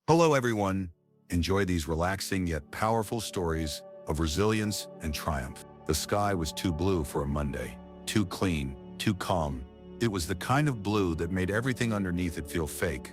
Hello, everyone. Enjoy these relaxing yet powerful stories of resilience and triumph. The sky was too blue for a Monday, too clean, too calm. It was the kind of blue that made everything underneath it feel fake,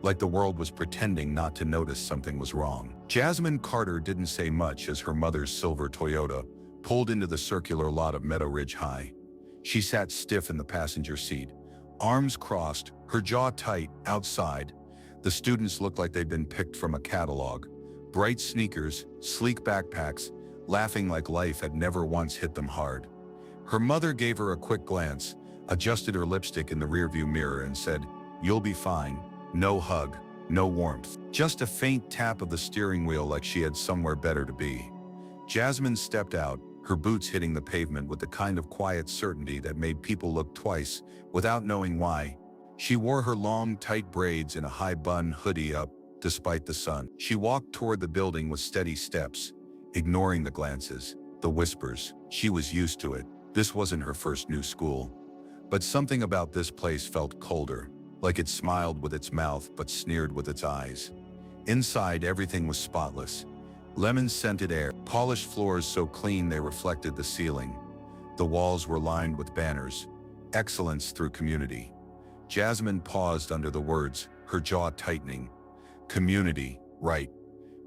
like the world was pretending not to notice something was wrong. Jasmine Carter didn't say much as her mother's silver Toyota pulled into the circular lot of Meadow Ridge High. She sat stiff in the passenger seat, arms crossed, her jaw tight. Outside, the students looked like they'd been picked from a catalog. Bright sneakers, sleek backpacks, laughing like life had never once hit them hard. Her mother gave her a quick glance, adjusted her lipstick in the rearview mirror and said, "You'll be fine." No hug, no warmth, just a faint tap of the steering wheel like she had somewhere better to be. Jasmine stepped out, her boots hitting the pavement with the kind of quiet certainty that made people look twice without knowing why. She wore her long, tight braids in a high-bun hoodie up, despite the sun. She walked toward the building with steady steps, ignoring the glances, the whispers. She was used to it. This wasn't her first new school. But something about this place felt colder, like it smiled with its mouth but sneered with its eyes. Inside, everything was spotless. Lemon-scented air, polished floors so clean they reflected the ceiling. The walls were lined with banners, "Excellence through community." Jasmine paused under the words, her jaw tightening. Community, right.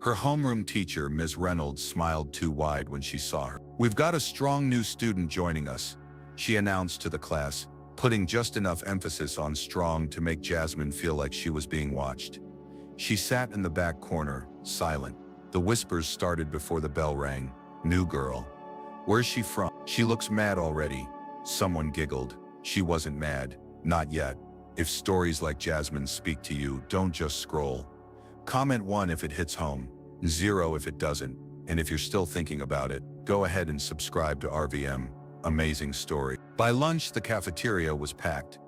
Her homeroom teacher, Ms. Reynolds, smiled too wide when she saw her. "We've got a strong new student joining us," she announced to the class, putting just enough emphasis on strong to make Jasmine feel like she was being watched. She sat in the back corner, silent. The whispers started before the bell rang. "New girl. Where's she from? She looks mad already." Someone giggled. She wasn't mad. Not yet. If stories like Jasmine speak to you, don't just scroll. Comment 1 if it hits home, 0 if it doesn't, and if you're still thinking about it, go ahead and subscribe to RVM. Amazing story. By lunch, the cafeteria was packed.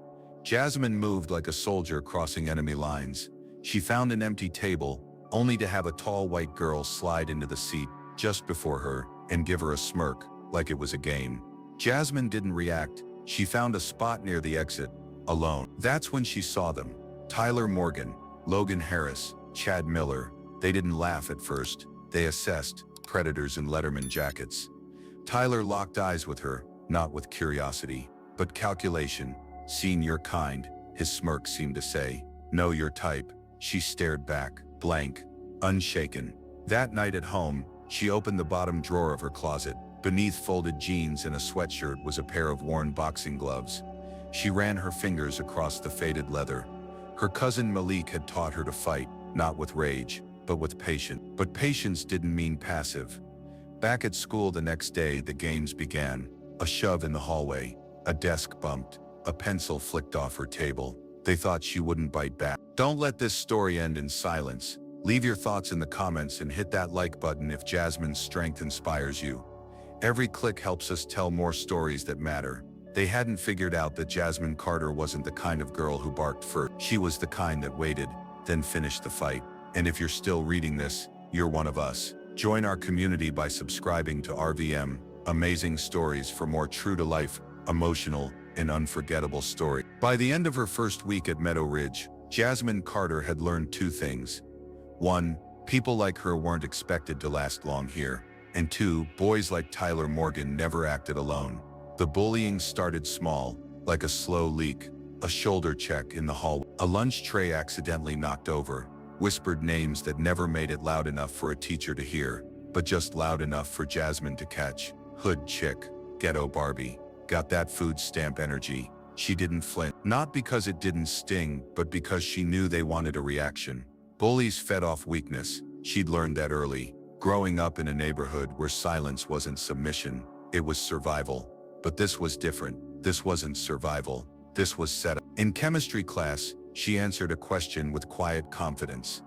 Jasmine moved like a soldier crossing enemy lines. She found an empty table, only to have a tall white girl slide into the seat just before her and give her a smirk, like it was a game. Jasmine didn't react. She found a spot near the exit, alone. That's when she saw them. Tyler Morgan, Logan Harris, Chad Miller. They didn't laugh at first. They assessed, predators in Letterman jackets. Tyler locked eyes with her, not with curiosity, but calculation. "Seen your kind," his smirk seemed to say. "Know your type." She stared back, blank, unshaken. That night at home, she opened the bottom drawer of her closet. Beneath folded jeans and a sweatshirt was a pair of worn boxing gloves. She ran her fingers across the faded leather. Her cousin Malik had taught her to fight, not with rage, but with patience. But patience didn't mean passive. Back at school the next day, the games began. A shove in the hallway, a desk bumped, a pencil flicked off her table. They thought she wouldn't bite back. Don't let this story end in silence. Leave your thoughts in the comments and hit that like button if Jasmine's strength inspires you. Every click helps us tell more stories that matter. They hadn't figured out that Jasmine Carter wasn't the kind of girl who barked first. She was the kind that waited, then finished the fight. And if you're still reading this, you're one of us. Join our community by subscribing to RVM. Amazing stories for more true-to-life, emotional, and unforgettable stories. By the end of her first week at Meadow Ridge, Jasmine Carter had learned 2 things. 1, people like her weren't expected to last long here. And 2, boys like Tyler Morgan never acted alone. The bullying started small, like a slow leak, a shoulder check in the hallway, a lunch tray accidentally knocked over, whispered names that never made it loud enough for a teacher to hear, but just loud enough for Jasmine to catch. Hood chick, ghetto Barbie, got that food stamp energy. She didn't flinch, not because it didn't sting, but because she knew they wanted a reaction. Bullies fed off weakness. She'd learned that early, growing up in a neighborhood where silence wasn't submission, it was survival. But this was different. This wasn't survival. This was setup. In chemistry class, she answered a question with quiet confidence.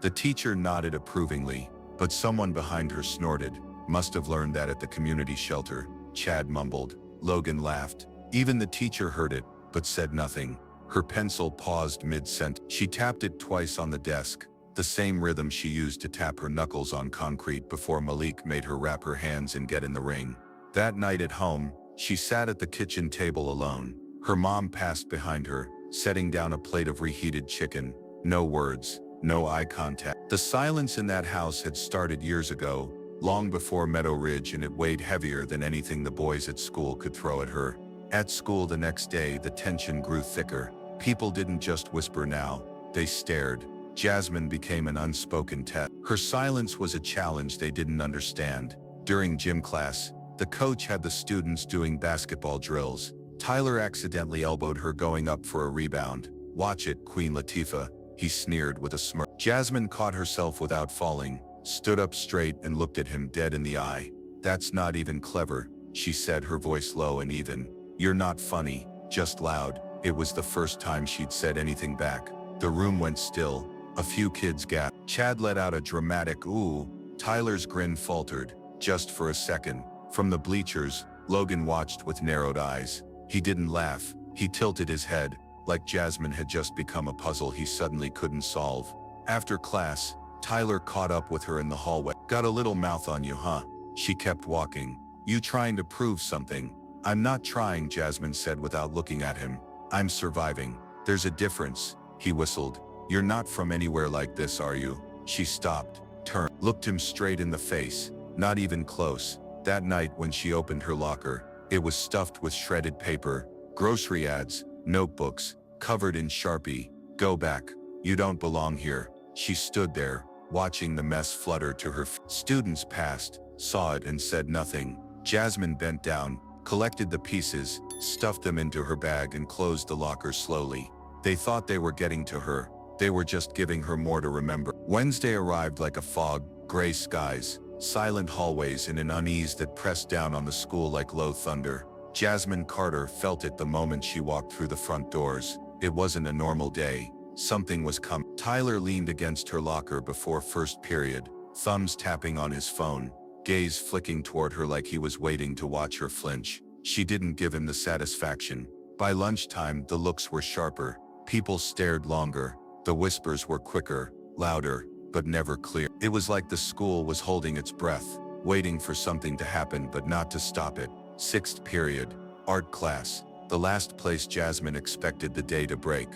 The teacher nodded approvingly, but someone behind her snorted. "Must have learned that at the community shelter," Chad mumbled. Logan laughed. Even the teacher heard it, but said nothing. Her pencil paused mid-sentence. She tapped it twice on the desk, the same rhythm she used to tap her knuckles on concrete before Malik made her wrap her hands and get in the ring. That night at home, she sat at the kitchen table alone. Her mom passed behind her, setting down a plate of reheated chicken. No words, no eye contact. The silence in that house had started years ago, long before Meadow Ridge, and it weighed heavier than anything the boys at school could throw at her. At school the next day, the tension grew thicker. People didn't just whisper now, they stared. Jasmine became an unspoken test. Her silence was a challenge they didn't understand. During gym class, the coach had the students doing basketball drills. Tyler accidentally elbowed her going up for a rebound. "Watch it, Queen Latifah," he sneered with a smirk. Jasmine caught herself without falling, stood up straight and looked at him dead in the eye. "That's not even clever," she said, her voice low and even. "You're not funny, just loud." It was the first time she'd said anything back. The room went still. A few kids gasped. Chad let out a dramatic "ooh." Tyler's grin faltered, just for a second. From the bleachers, Logan watched with narrowed eyes. He didn't laugh. He tilted his head, like Jasmine had just become a puzzle he suddenly couldn't solve. After class, Tyler caught up with her in the hallway. "Got a little mouth on you, huh?" She kept walking. "You trying to prove something?" "I'm not trying," Jasmine said without looking at him. "I'm surviving." "There's a difference," he whistled. "You're not from anywhere like this, are you?" She stopped, turned, looked him straight in the face. Not even close. That night when she opened her locker, it was stuffed with shredded paper, grocery ads, notebooks, covered in Sharpie. "Go back. You don't belong here." She stood there, watching the mess flutter to her feet. Students passed, saw it and said nothing. Jasmine bent down, collected the pieces, stuffed them into her bag and closed the locker slowly. They thought they were getting to her. They were just giving her more to remember. Wednesday arrived like a fog, gray skies, silent hallways and an unease that pressed down on the school like low thunder. Jasmine Carter felt it the moment she walked through the front doors. It wasn't a normal day. Something was coming. Tyler leaned against her locker before first period, thumbs tapping on his phone, gaze flicking toward her like he was waiting to watch her flinch. She didn't give him the satisfaction. By lunchtime, the looks were sharper. People stared longer. The whispers were quicker, louder, but never clear. It was like the school was holding its breath, waiting for something to happen but not to stop it. Sixth period, art class, the last place Jasmine expected the day to break.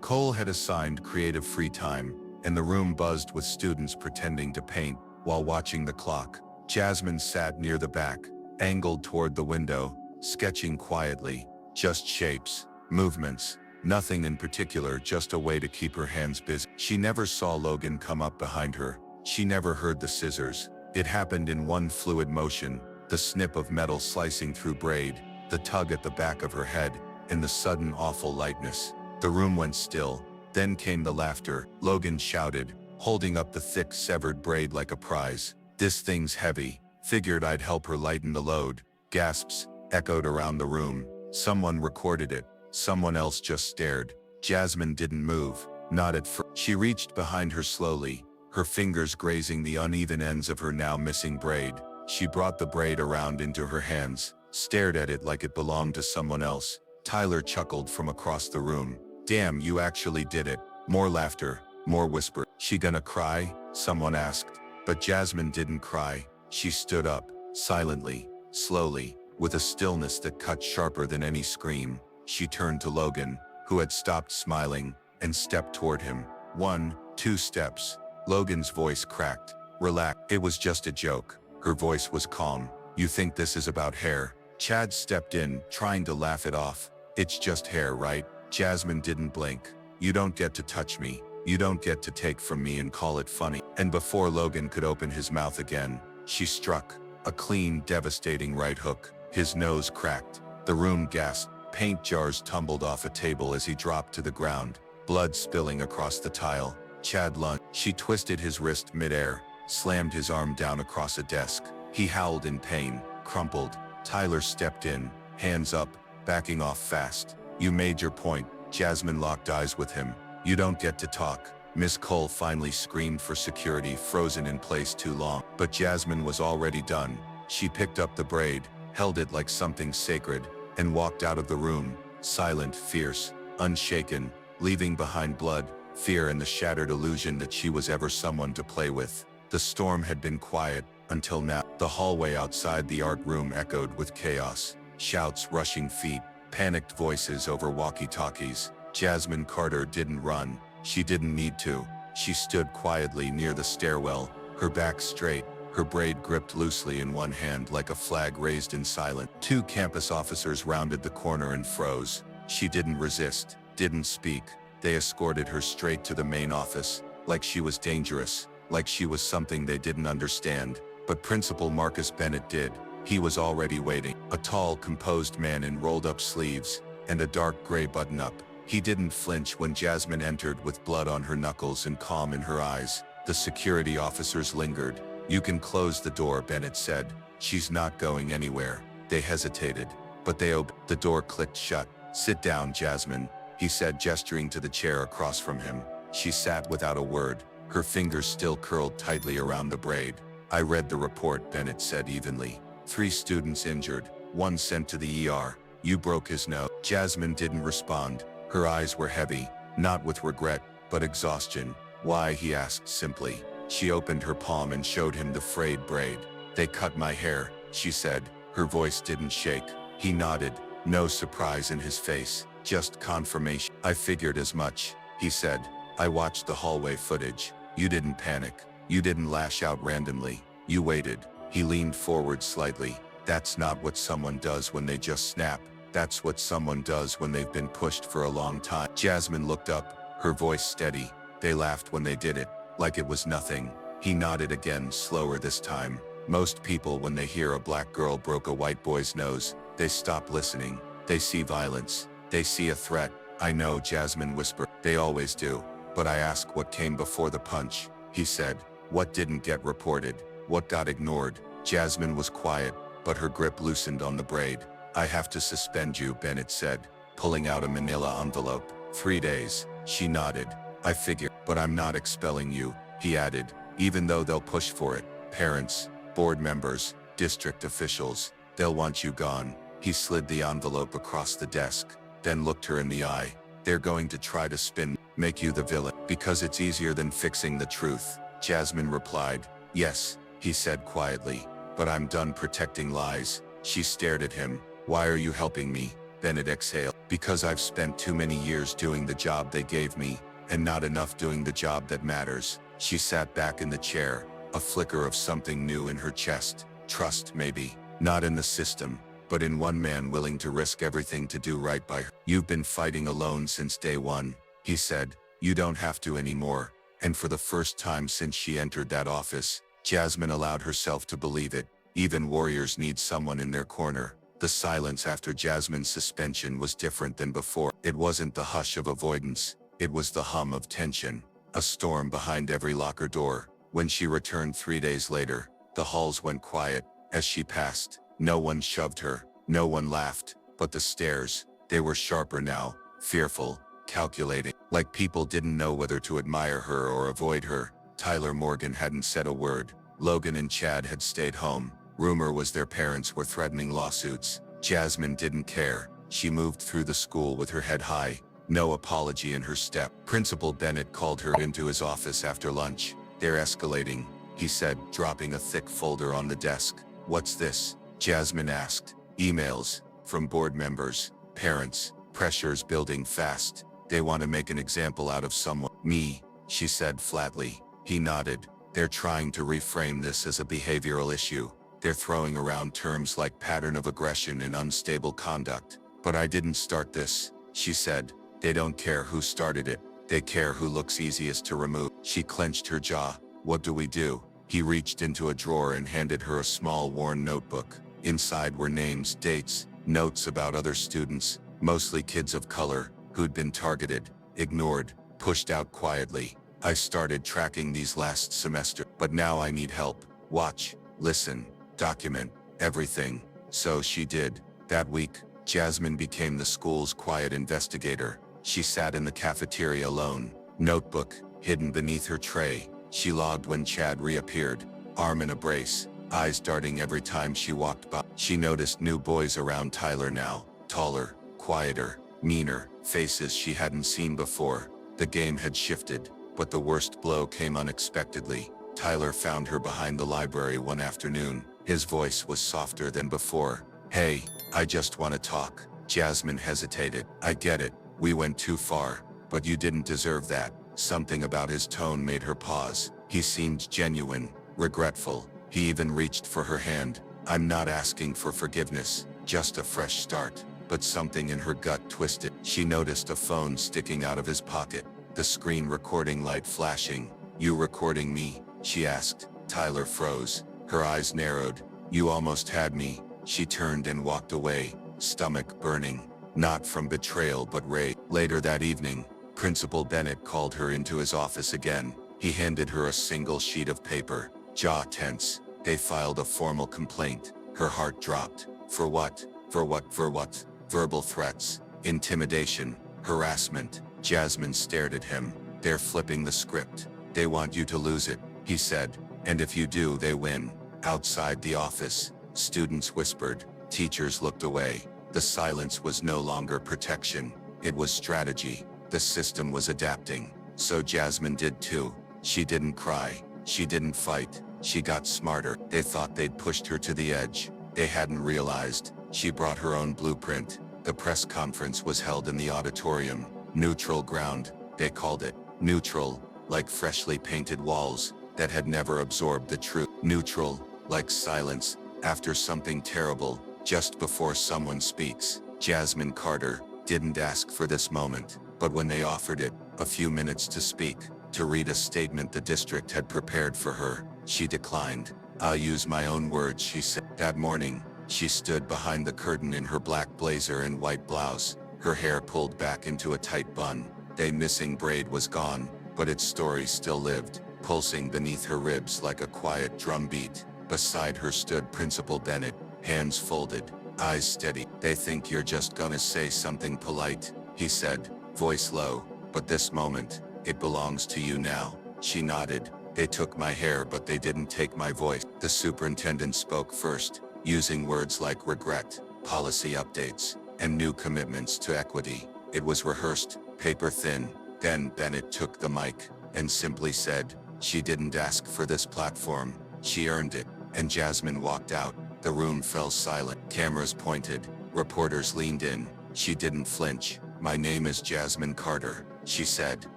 Cole had assigned creative free time, and the room buzzed with students pretending to paint while watching the clock. Jasmine sat near the back, angled toward the window, sketching quietly. Just shapes, movements, nothing in particular, just a way to keep her hands busy. She never saw Logan come up behind her. She never heard the scissors. It happened in one fluid motion, the snip of metal slicing through braid, the tug at the back of her head, and the sudden awful lightness. The room went still. Then came the laughter. Logan shouted, holding up the thick severed braid like a prize. "This thing's heavy." Figured I'd help her lighten the load. Gasps echoed around the room. Someone recorded it. Someone else just stared. Jasmine didn't move, not at first. She reached behind her slowly, her fingers grazing the uneven ends of her now missing braid. She brought the braid around into her hands, stared at it like it belonged to someone else. Tyler chuckled from across the room. "Damn, you actually did it." More laughter, more whisper. "She gonna cry?" someone asked. But Jasmine didn't cry. She stood up, silently, slowly, with a stillness that cut sharper than any scream. She turned to Logan, who had stopped smiling, and stepped toward him. 1, 2 steps. Logan's voice cracked. "Relax. It was just a joke." Her voice was calm. "You think this is about hair?" Chad stepped in, trying to laugh it off. "It's just hair, right?" Jasmine didn't blink. "You don't get to touch me. You don't get to take from me and call it funny." And before Logan could open his mouth again, she struck. A clean, devastating right hook. His nose cracked. The room gasped. Paint jars tumbled off a table as he dropped to the ground, blood spilling across the tile. Chad lunged. She twisted his wrist midair, slammed his arm down across a desk. He howled in pain, crumpled. Tyler stepped in, hands up, backing off fast. "You made your point." Jasmine locked eyes with him. "You don't get to talk." Miss Cole finally screamed for security, frozen in place too long. But Jasmine was already done. She picked up the braid, held it like something sacred, and walked out of the room, silent, fierce, unshaken, leaving behind blood, fear and the shattered illusion that she was ever someone to play with. The storm had been quiet, until now. The hallway outside the art room echoed with chaos, shouts, rushing feet, panicked voices over walkie-talkies. Jasmine Carter didn't run. She didn't need to. She stood quietly near the stairwell, her back straight, her braid gripped loosely in one hand like a flag raised in silence. Two campus officers rounded the corner and froze. She didn't resist, didn't speak. They escorted her straight to the main office, like she was dangerous, like she was something they didn't understand. But Principal Marcus Bennett did. He was already waiting. A tall, composed man in rolled-up sleeves and a dark gray button-up. He didn't flinch when Jasmine entered with blood on her knuckles and calm in her eyes. The security officers lingered. "You can close the door," Bennett said. "She's not going anywhere." They hesitated, but they obeyed. The door clicked shut. "Sit down, Jasmine," he said, gesturing to the chair across from him. She sat without a word, her fingers still curled tightly around the braid. "I read the report," Bennett said evenly. 3 students injured, 1 sent to the ER. You broke his nose." Jasmine didn't respond. Her eyes were heavy, not with regret, but exhaustion. "Why?" he asked simply. She opened her palm and showed him the frayed braid. "They cut my hair," she said. Her voice didn't shake. He nodded, no surprise in his face, just confirmation. "I figured as much," he said. "I watched the hallway footage. You didn't panic. You didn't lash out randomly. You waited." He leaned forward slightly. "That's not what someone does when they just snap. That's what someone does when they've been pushed for a long time." Jasmine looked up, her voice steady. "They laughed when they did it, like it was nothing." He nodded again, slower this time. "Most people, when they hear a black girl broke a white boy's nose, they stop listening. They see violence. They see a threat." "I know," Jasmine whispered. "They always do. But I ask what came before the punch," he said. "What didn't get reported? What got ignored?" Jasmine was quiet, but her grip loosened on the braid. "I have to suspend you," Bennett said, pulling out a manila envelope. 3 days. She nodded. "I figure, but I'm not expelling you," he added, "even though they'll push for it. Parents, board members, district officials, they'll want you gone." He slid the envelope across the desk, then looked her in the eye. "They're going to try to make you the villain, because it's easier than fixing the truth." Jasmine replied. "Yes," he said quietly, "but I'm done protecting lies." She stared at him. "Why are you helping me?" Bennett exhaled. "Because I've spent too many years doing the job they gave me, and not enough doing the job that matters." She sat back in the chair, a flicker of something new in her chest. Trust, maybe. Not in the system, but in one man willing to risk everything to do right by her. "You've been fighting alone since day one," he said. "You don't have to anymore." And for the first time since she entered that office, Jasmine allowed herself to believe it. Even warriors need someone in their corner. The silence after Jasmine's suspension was different than before. It wasn't the hush of avoidance. It was the hum of tension. A storm behind every locker door. When she returned 3 days later, the halls went quiet. As she passed, no one shoved her. No one laughed. But the stares, they were sharper now, fearful, calculating. Like people didn't know whether to admire her or avoid her. Tyler Morgan hadn't said a word. Logan and Chad had stayed home. Rumor was their parents were threatening lawsuits. Jasmine didn't care. She moved through the school with her head high, no apology in her step. Principal Bennett called her into his office after lunch. "They're escalating," he said, dropping a thick folder on the desk. "What's this?" Jasmine asked. "Emails from board members, parents. Pressure's building fast. They want to make an example out of someone." "Me," she said flatly. He nodded. "They're trying to reframe this as a behavioral issue. They're throwing around terms like pattern of aggression and unstable conduct. But I didn't start this," she said. "They don't care who started it. They care who looks easiest to remove." She clenched her jaw. "What do we do?" He reached into a drawer and handed her a small worn notebook. Inside were names, dates, notes about other students, mostly kids of color, who'd been targeted, ignored, pushed out quietly. "I started tracking these last semester, but now I need help. Watch, listen, document, everything." So she did. That week, Jasmine became the school's quiet investigator. She sat in the cafeteria alone, notebook hidden beneath her tray. She logged when Chad reappeared, arm in a brace, eyes darting every time she walked by. She noticed new boys around Tyler now, taller, quieter, meaner, faces she hadn't seen before. The game had shifted, but the worst blow came unexpectedly. Tyler found her behind the library one afternoon. His voice was softer than before. "Hey, I just want to talk." Jasmine hesitated. "I get it. We went too far. But you didn't deserve that." Something about his tone made her pause. He seemed genuine, regretful. He even reached for her hand. "I'm not asking for forgiveness, just a fresh start." But something in her gut twisted. She noticed a phone sticking out of his pocket, the screen recording light flashing. "You recording me?" she asked. Tyler froze. Her eyes narrowed. "You almost had me." She turned and walked away, stomach burning. Not from betrayal but rage. Later that evening, Principal Bennett called her into his office again. He handed her a single sheet of paper, jaw tense. They filed a formal complaint. Her heart dropped. For what? For what? For what? Verbal threats, intimidation, harassment. Jasmine stared at him. "They're flipping the script. They want you to lose it," he said. "And if you do, they win." Outside the office, students whispered. Teachers looked away. The silence was no longer protection. It was strategy. The system was adapting. So Jasmine did too. She didn't cry. She didn't fight. She got smarter. They thought they'd pushed her to the edge. They hadn't realized. She brought her own blueprint. The press conference was held in the auditorium. Neutral ground, they called it. Neutral, like freshly painted walls that had never absorbed the truth. Neutral, like silence after something terrible, just before someone speaks. Jasmine Carter didn't ask for this moment, but when they offered it, a few minutes to speak, to read a statement the district had prepared for her, she declined. "I'll use my own words," she said. That morning, she stood behind the curtain in her black blazer and white blouse, her hair pulled back into a tight bun. The missing braid was gone, but its story still lived, pulsing beneath her ribs like a quiet drumbeat. Beside her stood Principal Bennett, hands folded, eyes steady. "They think you're just gonna say something polite," he said, voice low. "But this moment, it belongs to you now." She nodded. "They took my hair, but they didn't take my voice." The superintendent spoke first, using words like regret, policy updates, and new commitments to equity. It was rehearsed, paper thin. Then Bennett took the mic and simply said, "She didn't ask for this platform. She earned it." And Jasmine walked out. The room fell silent. Cameras pointed. Reporters leaned in. She didn't flinch. "My name is Jasmine Carter," she said,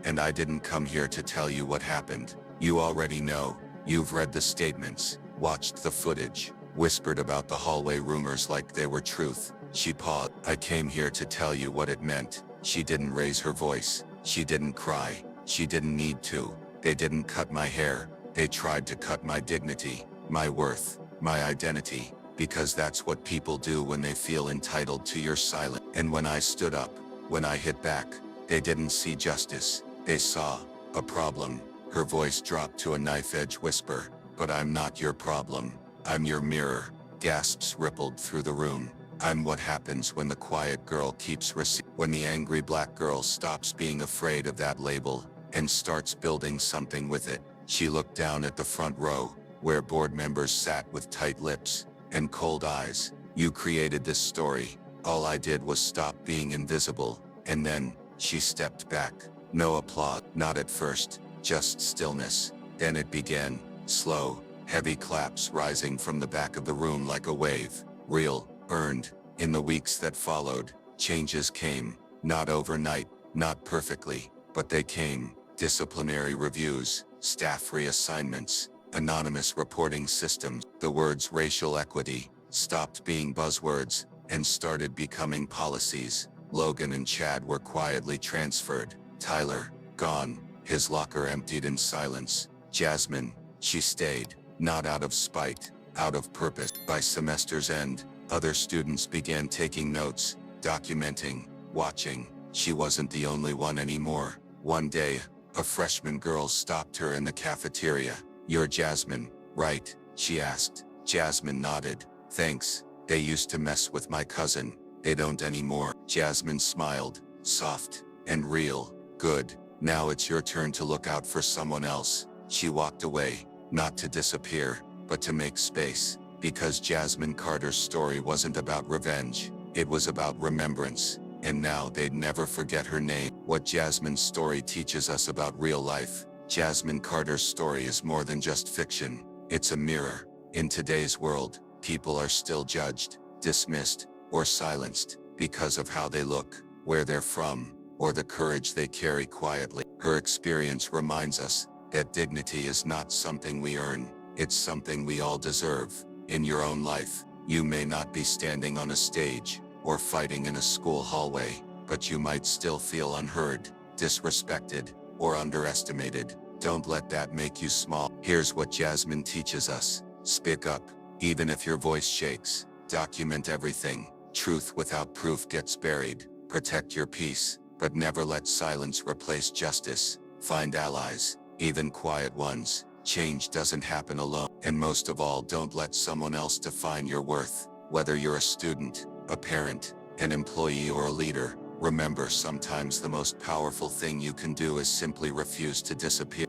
"and I didn't come here to tell you what happened. You already know. You've read the statements, watched the footage, whispered about the hallway rumors like they were truth." She paused. "I came here to tell you what it meant." She didn't raise her voice. She didn't cry. She didn't need to. "They didn't cut my hair. They tried to cut my dignity, my worth, my identity, because that's what people do when they feel entitled to your silence. And when I stood up, when I hit back, they didn't see justice. They saw a problem." Her voice dropped to a knife-edge whisper. "But I'm not your problem. I'm your mirror." Gasps rippled through the room. "I'm what happens when the quiet girl keeps when the angry black girl stops being afraid of that label and starts building something with it." She looked down at the front row, where board members sat with tight lips and cold eyes. "You created this story. All I did was stop being invisible." And then, she stepped back. No applause, not at first, just stillness. Then it began, slow, heavy claps rising from the back of the room like a wave. Real, earned. In the weeks that followed, changes came. Not overnight, not perfectly, but they came. Disciplinary reviews, staff reassignments, anonymous reporting systems. The words racial equity stopped being buzzwords and started becoming policies. Logan and Chad were quietly transferred. Tyler, gone, his locker emptied in silence. Jasmine, she stayed, not out of spite, out of purpose. By semester's end, other students began taking notes, documenting, watching. She wasn't the only one anymore. One day, a freshman girl stopped her in the cafeteria. "You're Jasmine, right?" she asked. Jasmine nodded. "Thanks. They used to mess with my cousin. They don't anymore." Jasmine smiled, soft and real. "Good. Now it's your turn to look out for someone else." She walked away, not to disappear, but to make space, because Jasmine Carter's story wasn't about revenge. It was about remembrance, and now they'd never forget her name. What Jasmine's story teaches us about real life. Jasmine Carter's story is more than just fiction. It's a mirror. In today's world, people are still judged, dismissed, or silenced because of how they look, where they're from, or the courage they carry quietly. Her experience reminds us that dignity is not something we earn, it's something we all deserve. In your own life, you may not be standing on a stage or fighting in a school hallway, but you might still feel unheard, disrespected, or underestimated. Don't let that make you small. Here's what Jasmine teaches us. Speak up, even if your voice shakes. Document everything. Truth without proof gets buried. Protect your peace, but never let silence replace justice. Find allies, even quiet ones. Change doesn't happen alone. And most of all, don't let someone else define your worth. Whether you're a student, a parent, an employee, or a leader, remember, sometimes the most powerful thing you can do is simply refuse to disappear.